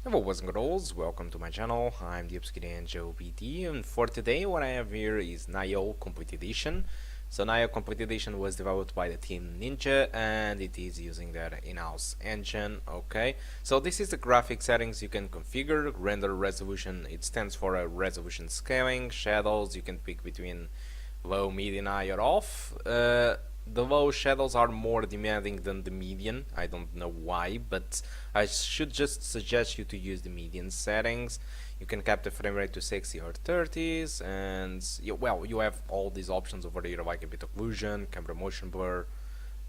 Hello, what's good olds? Welcome to my channel. I'm the Joe BD, and for today what I have here is Nioh Complete Edition. So Nioh Complete Edition was developed by the team Ninja and it is using their in-house engine. Okay, so this is the graphic settings you can configure. Render resolution, it stands for a resolution scaling. Shadows, you can pick between low, medium, high or off. The low shadows are more demanding than the median. I don't know why, but I should just suggest you to use the median settings. You can cap the frame rate to 60 or 30s, and you have all these options over here, like a bit of occlusion, camera motion blur,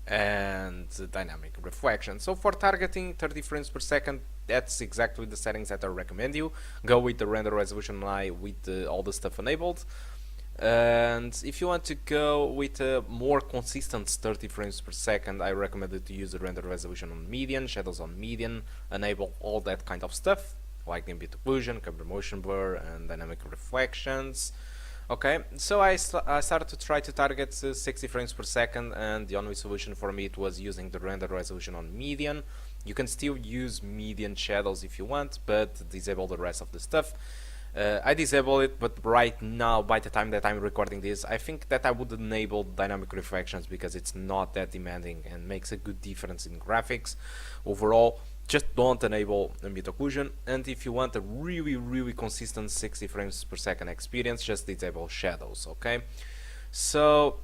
and dynamic reflection. So for targeting 30 frames per second, that's exactly the settings that I recommend you. Go with the render resolution high with all the stuff enabled. And if you want to go with a more consistent 30 frames per second, I recommend you to use the render resolution on median, shadows on median, enable all that kind of stuff like ambient occlusion, camera motion blur and dynamic reflections. Okay, so I started to try to target 60 frames per second, and the only solution for me it was using the render resolution on median. You can still use median shadows if you want, but disable the rest of the stuff. I disable it, but right now, by the time that I'm recording this, I think that I would enable dynamic reflections because it's not that demanding and makes a good difference in graphics. Overall, just don't enable ambient occlusion, and if you want a really consistent 60 frames per second experience, just disable shadows, okay? So,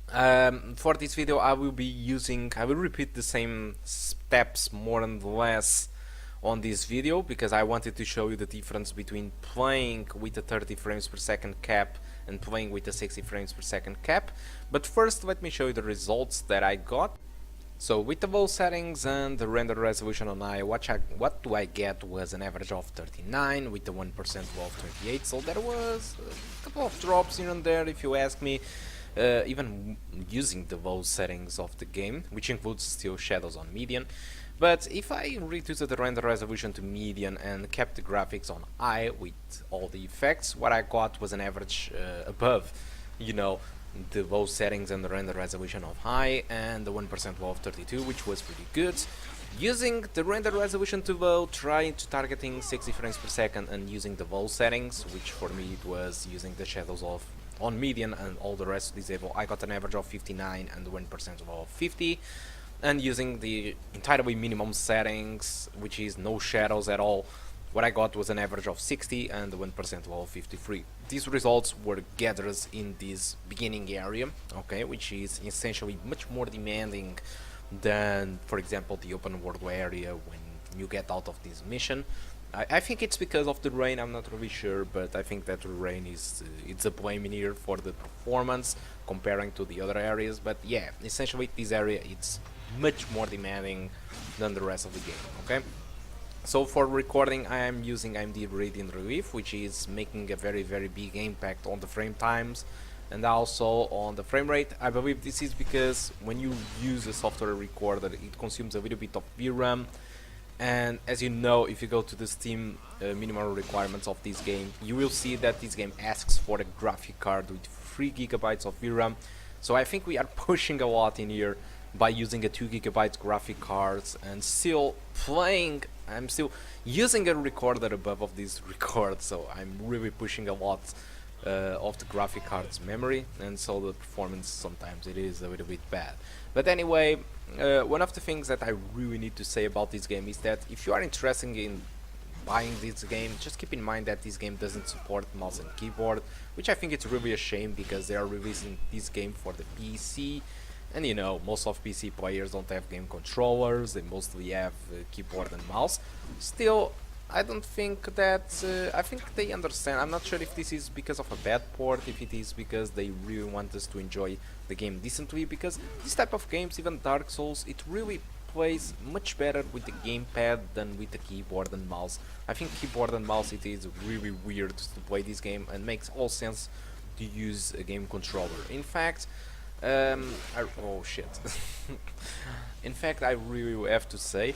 for this video I will repeat the same steps more and less on this video because I wanted to show you the difference between playing with a 30 frames per second cap and playing with a 60 frames per second cap. But first let me show you the results that I got. So with the low settings and the render resolution on high, what do I get was an average of 39 with the 1% low of 28, so there was a couple of drops here and there if you ask me. Even using the low settings of the game, which includes still shadows on median. But if I reduced the render resolution to median and kept the graphics on high with all the effects, what I got was an average above, you know, the low settings and the render resolution of high and the 1% low of 32, which was pretty good. Using the render resolution to low, trying to targeting 60 frames per second and using the low settings, which for me it was using the shadows of on median and all the rest disable, I got an average of 59 and 1% of 50. And using the entirely minimum settings, which is no shadows at all, what I got was an average of 60 and 1% of 53. These results were gathered in this beginning area, okay, which is essentially much more demanding than, for example, the open world area when you get out of this mission. I think it's because of the rain, I'm not really sure, but I think that the rain is it's a blame in here for the performance comparing to the other areas. But yeah, essentially this area it's much more demanding than the rest of the game, okay? So for recording I am using AMD Radeon Relive, which is making a very big impact on the frame times and also on the frame rate. I believe this is because when you use a software recorder it consumes a little bit of VRAM. And as you know, if you go to the Steam minimal requirements of this game, you will see that this game asks for a graphic card with 3 GB of VRAM. So I think we are pushing a lot in here by using a 2 GB graphic cards and still playing. I'm still using a recorder above of this record, so I'm really pushing a lot of the graphic card's memory, and so the performance sometimes it is a little bit bad. But anyway, one of the things that I really need to say about this game is that if you are interested in buying this game, just keep in mind that this game doesn't support mouse and keyboard, which I think it's really a shame because they are releasing this game for the PC, and you know, most of PC players don't have game controllers, they mostly have keyboard and mouse. Still, I don't think that, I think they understand. I'm not sure if this is because of a bad port, if it is because they really want us to enjoy the game decently, because this type of games, even Dark Souls, it really plays much better with the gamepad than with the keyboard and mouse. I think keyboard and mouse, it is really weird to play this game and makes all sense to use a game controller. In fact, oh shit. In fact, I really have to say,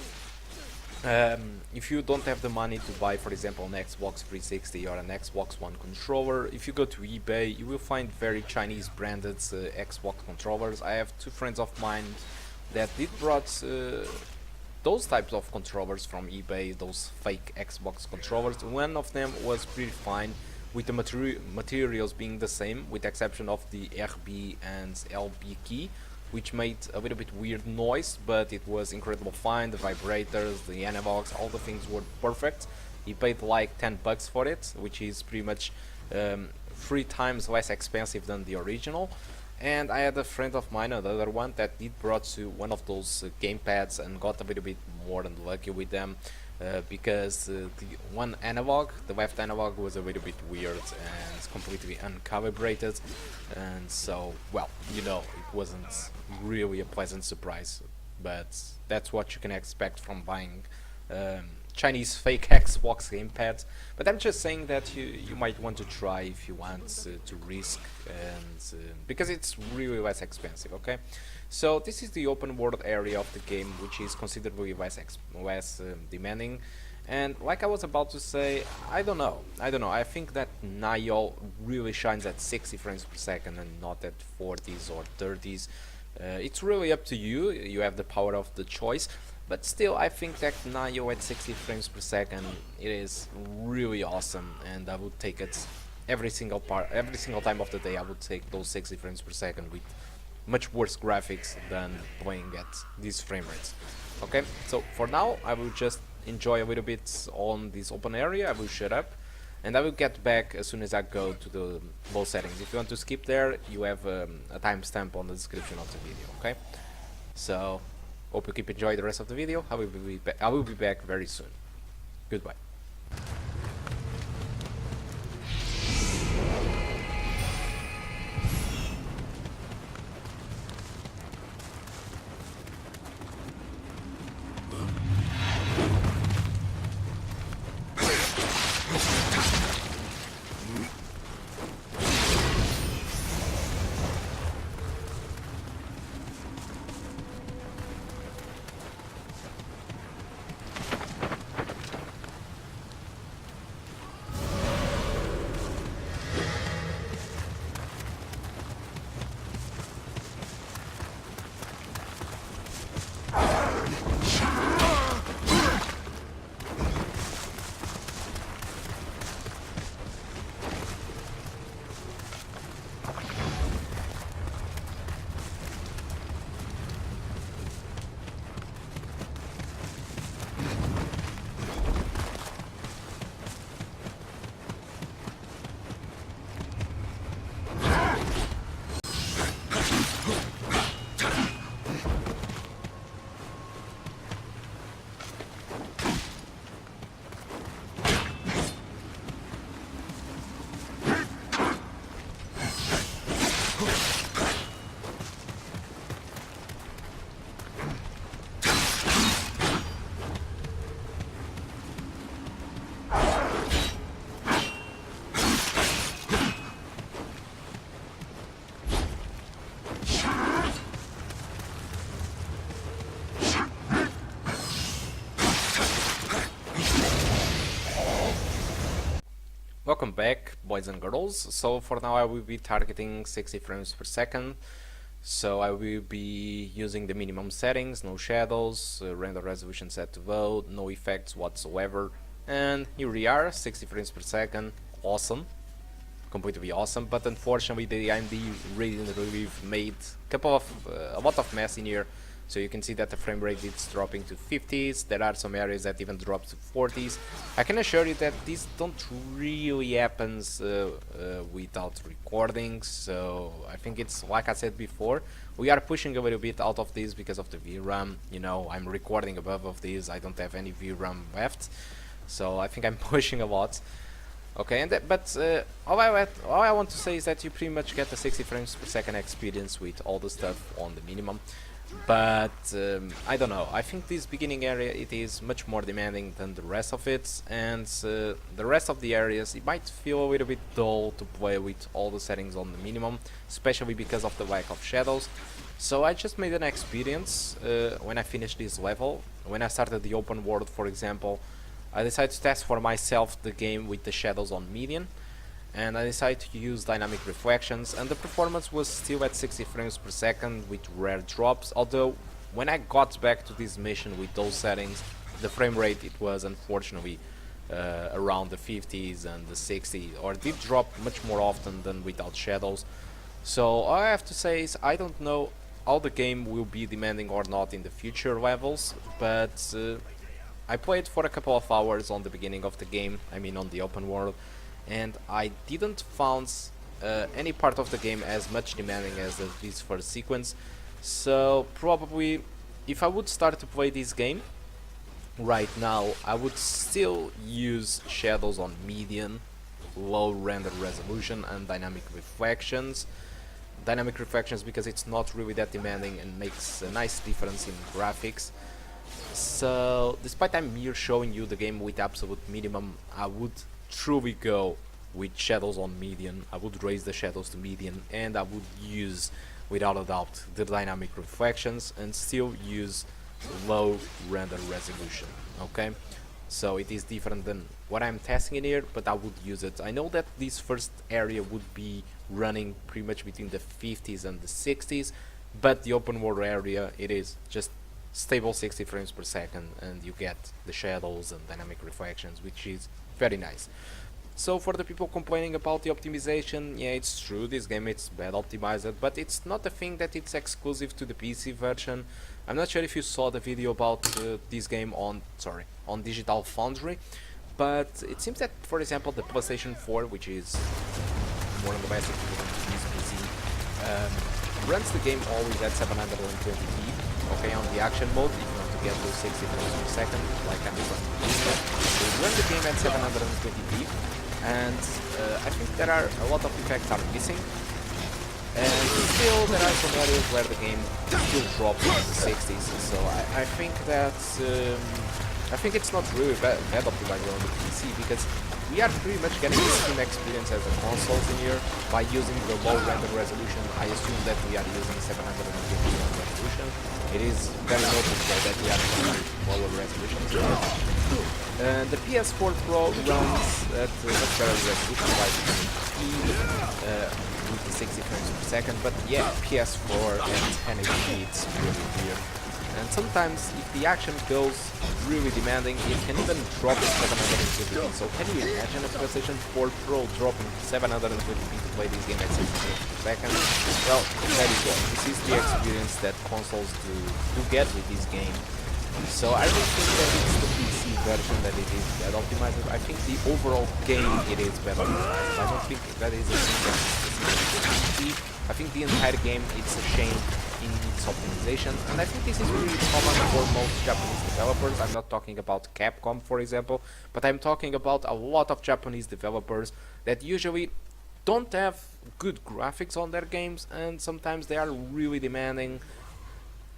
if you don't have the money to buy, for example, an Xbox 360 or an Xbox One controller, if you go to eBay, you will find very Chinese branded Xbox controllers. I have two friends of mine that did brought those types of controllers from eBay, those fake Xbox controllers, one of them was pretty fine, with the materials being the same, with the exception of the RB and LB key, which made a little bit weird noise, but it was incredible fine. The vibrators, the analogs, all the things were perfect. He paid like 10 bucks for it, which is pretty much 3 times less expensive than the original. And I had a friend of mine, another one, that did brought to one of those gamepads and got a little bit more than lucky with them, because the one analog, the left analog, was a little bit weird and completely uncalibrated, and so, well, you know, it wasn't really a pleasant surprise, but that's what you can expect from buying Chinese fake Xbox gamepads. But I'm just saying that you might want to try if you want to risk, and because it's really less expensive. Okay, so this is the open world area of the game, which is considerably less demanding. And like I was about to say, I don't know. I think that Nioh really shines at 60 frames per second and not at 40s or 30s. It's really up to you. You have the power of the choice. But still, I think that Nioh at 60 frames per second, it is really awesome, and I would take it every single time of the day. I would take those 60 frames per second with much worse graphics than playing at these frame rates. Okay, so for now, I will just enjoy a little bit on this open area. I will shut up, and I will get back as soon as I go to the low settings. If you want to skip there, you have a timestamp on the description of the video. Okay, so hope you keep enjoying the rest of the video. I will be back very soon. Goodbye. Welcome back, boys and girls. So for now I will be targeting 60 frames per second. So I will be using the minimum settings, no shadows, render resolution set to low, no effects whatsoever. And here we are, 60 frames per second, awesome. Completely awesome, but unfortunately the AMD Radeon Relive made a lot of mess in here. So you can see that the frame rate is dropping to 50s. There are some areas that even drop to 40s. I can assure you that this don't really happens without recording. So I think it's like I said before, we are pushing a little bit out of this because of the VRAM. You know, I'm recording above of this. I don't have any VRAM left, so I think I'm pushing a lot. Okay, and all I want to say is that you pretty much get the 60 frames per second experience with all the stuff on the minimum. But I don't know, I think this beginning area, it is much more demanding than the rest of it, and the rest of the areas, it might feel a little bit dull to play with all the settings on the minimum, especially because of the lack of shadows. So I just made an experience when I finished this level. When I started the open world, for example, I decided to test for myself the game with the shadows on median, and I decided to use dynamic reflections, and the performance was still at 60 frames per second with rare drops, although when I got back to this mission with those settings, the frame rate, it was unfortunately around the 50s and the 60s, or did drop much more often than without shadows. So all I have to say is I don't know how the game will be demanding or not in the future levels, but I played for a couple of hours on the beginning of the game, I mean on the open world, and I didn't found any part of the game as much demanding as this first sequence. So probably if I would start to play this game right now, I would still use shadows on median, low render resolution and dynamic reflections. Dynamic reflections because it's not really that demanding and makes a nice difference in graphics. So despite I'm here showing you the game with absolute minimum, I would truly go with shadows on median. I would raise the shadows to median, and I would use without a doubt the dynamic reflections and still use low render resolution. Okay, so it is different than what I'm testing in here, but I would use it. I know that this first area would be running pretty much between the 50s and the 60s, but the open world area, it is just stable 60 frames per second, and you get the shadows and dynamic reflections, which is very nice. So for the people complaining about the optimization, yeah, it's true, this game it's bad optimized, but it's not a thing that it's exclusive to the PC version. I'm not sure if you saw the video about this game on Digital Foundry, but it seems that, for example, the PlayStation 4, which is more on the basic PC, runs the game always at 720p. Okay, on the action mode, if you want to get those 60 frames per second, like I'm running, they run the game at 720p. And I think there are a lot of effects are missing, and still there are some areas where the game still drops in the 60s. So I think that it's not really bad optimized on the PC, because we are pretty much getting the same experience as the consoles in here by using the low render resolution. I assume that we are using 720p resolution. It is very noticeable that we are using lower resolutions. The PS4 Pro runs at much better resolution, like with the 60 frames per second, but yeah, PS4 and 1080p, it's really weird. And sometimes if the action goes really demanding, it can even drop to 720p. So can you imagine a PlayStation 4 Pro dropping 720p to play this game at 60 frames per second? Well, there you go. This is the experience that consoles do get with this game. So I don't think that it's the PC version that it is bad optimized. I think the overall game it is bad optimized. I don't think that is a thing that is specific to PC. I think the entire game it's a shame in its optimization, and I think this is really common for most Japanese developers. I'm not talking about Capcom, for example, but I'm talking about a lot of Japanese developers that usually don't have good graphics on their games, and sometimes they are really demanding.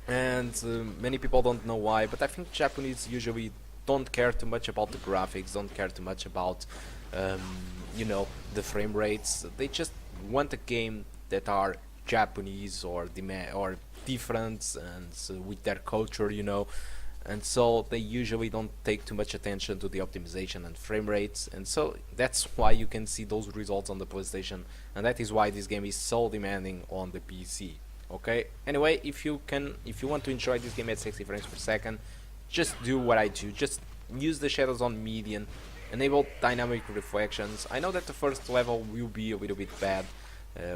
And many people don't know why, but I think Japanese usually don't care too much about the graphics, don't care too much about you know, the frame rates. They just want a game that are Japanese or different and with their culture, you know, and so they usually don't take too much attention to the optimization and frame rates, and so that's why you can see those results on the PlayStation, and that is why this game is so demanding on the PC. Okay, anyway, if you want to enjoy this game at 60 frames per second, just do what I do. Just use the shadows on median, enable dynamic reflections. I know that the first level will be a little bit bad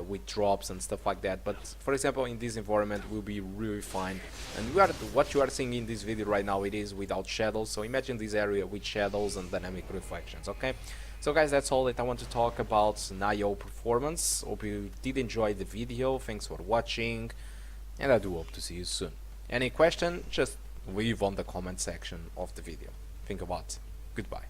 with drops and stuff like that, but for example in this environment will be really fine. And what you are seeing in this video right now, it is without shadows, so imagine this area with shadows and dynamic reflections. Okay, so guys, that's all that I want to talk about Nioh performance. Hope you did enjoy the video. Thanks for watching, and I do hope to see you soon. Any question, just leave on the comment section of the video. Think about it. Goodbye.